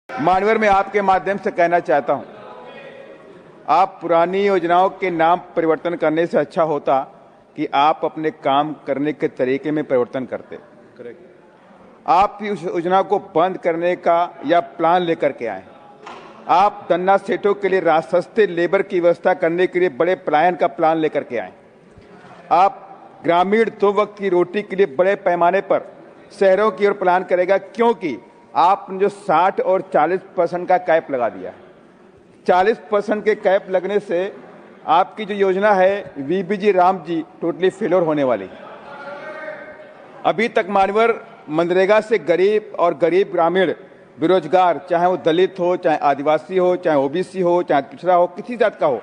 मानवर में आपके माध्यम से कहना चाहता हूं, आप पुरानी योजनाओं के नाम परिवर्तन करने से अच्छा होता कि आप अपने काम करने के तरीके में परिवर्तन करते। आप उस योजना को बंद करने का या प्लान लेकर के आए। आप धन्ना सेठों के लिए सस्ते लेबर की व्यवस्था करने के लिए बड़े पलायन का प्लान लेकर के आए। आप ग्रामीण 2 वक्त की रोटी के लिए बड़े पैमाने पर शहरों की ओर प्लान करेगा, क्योंकि आपने जो 60 और 40% का कैप लगा दिया है। 40% के कैप लगने से आपकी जो योजना है VBG Ram ji totally failure होने वाली। अभी तक मानवर मनरेगा से गरीब और गरीब ग्रामीण बेरोजगार, चाहे वो दलित हो, चाहे आदिवासी हो, चाहे ओबीसी हो, चाहे पिछड़ा हो, किसी जात का हो,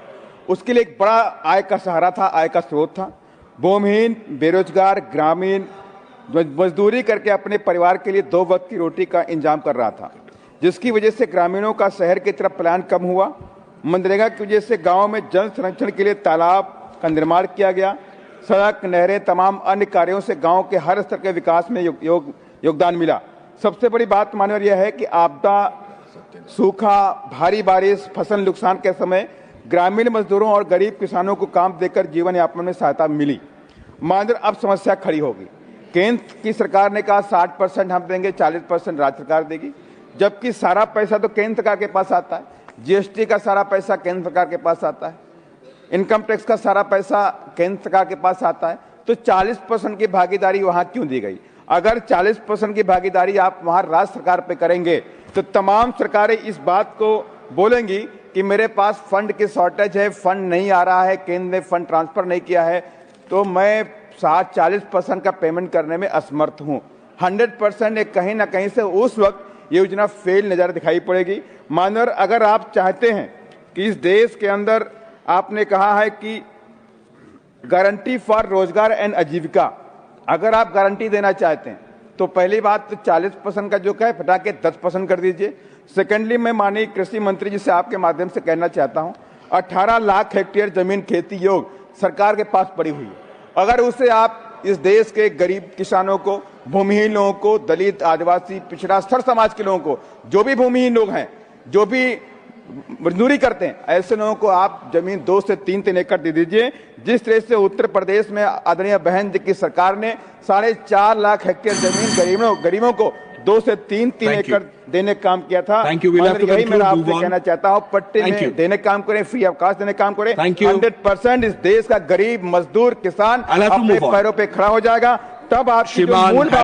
उसके लिए एक बड़ा आय का सहारा था, आय का स्रोत था। भूमिहीन, बेरोजगार, ग्रामीण मजदूरी करके अपने परिवार के लिए 2 वक्त की रोटी का इंतजाम कर रहा था, जिसकी वजह से ग्रामीणों का शहर की तरफ पलायन कम हुआ। मनरेगा की वजह से गांव में जल संरक्षण के लिए तालाब का निर्माण किया गया। सड़क, नहरें, तमाम अन्य कार्यों से गांव के हर स्तर के विकास में योगदान मिला। सबसे बड़ी बात मानवर यह है कि आपदा, सूखा, भारी बारिश, फसल नुकसान के समय ग्रामीण मजदूरों और गरीब किसानों को काम देकर जीवन यापन में सहायता मिली। मानवर अब समस्या खड़ी होगी। केंद्र की सरकार ने कहा 60% हम देंगे, 40% राज्य सरकार देगी, जबकि सारा पैसा तो केंद्र सरकार के पास आता है। जीएसटी का सारा पैसा केंद्र सरकार के पास आता है, इनकम टैक्स का सारा पैसा केंद्र सरकार के पास आता है। तो 40% की भागीदारी वहां क्यों दी गई? अगर 40% की भागीदारी आप वहां राज्य सरकार पे करेंगे तो तमाम सरकारें इस बात को बोलेंगी कि मेरे पास फंड की शॉर्टेज है, फंड नहीं आ रहा है, केंद्र ने फंड ट्रांसफर नहीं किया है, तो मैं 40% का पेमेंट करने में असमर्थ हूं। 100% कहीं ना कहीं से उस वक्त ये योजना फेल नजर दिखाई पड़ेगी। मानवर, अगर आप चाहते हैं कि इस देश के अंदर, आपने कहा है कि गारंटी फॉर रोजगार एंड आजीविका, अगर आप गारंटी देना चाहते हैं तो पहली बात तो 40% का जो है हटा के 10% कर दीजिए। सेकेंडली, मैं माननीय कृषि मंत्री जी से आपके माध्यम से कहना चाहता हूं, 18 लाख हेक्टेयर जमीन खेती योग सरकार के पास पड़ी हुई है। अगर उसे आप इस देश के गरीब किसानों को, भूमिहीन लोगों को, दलित, आदिवासी, पिछड़ा स्तर समाज के लोगों को, जो भी भूमिहीन लोग हैं, जो भी मजदूरी करते हैं, ऐसे लोगों को आप जमीन 2 से 3 एकड़ दे दीजिए। जिस तरह से उत्तर प्रदेश में आदरणीय बहन जी की सरकार ने 4.5 लाख हेक्टेयर जमीन गरीबों को 2 से 3 एकड़ देने का काम किया था। यही मैं आपसे कहना चाहता हूँ, पट्टे में देने काम करें, फ्री अवकाश देने काम करें। 100% इस देश का गरीब मजदूर किसान अपने पैरों पे खड़ा हो जाएगा, तब आपकी जो मूल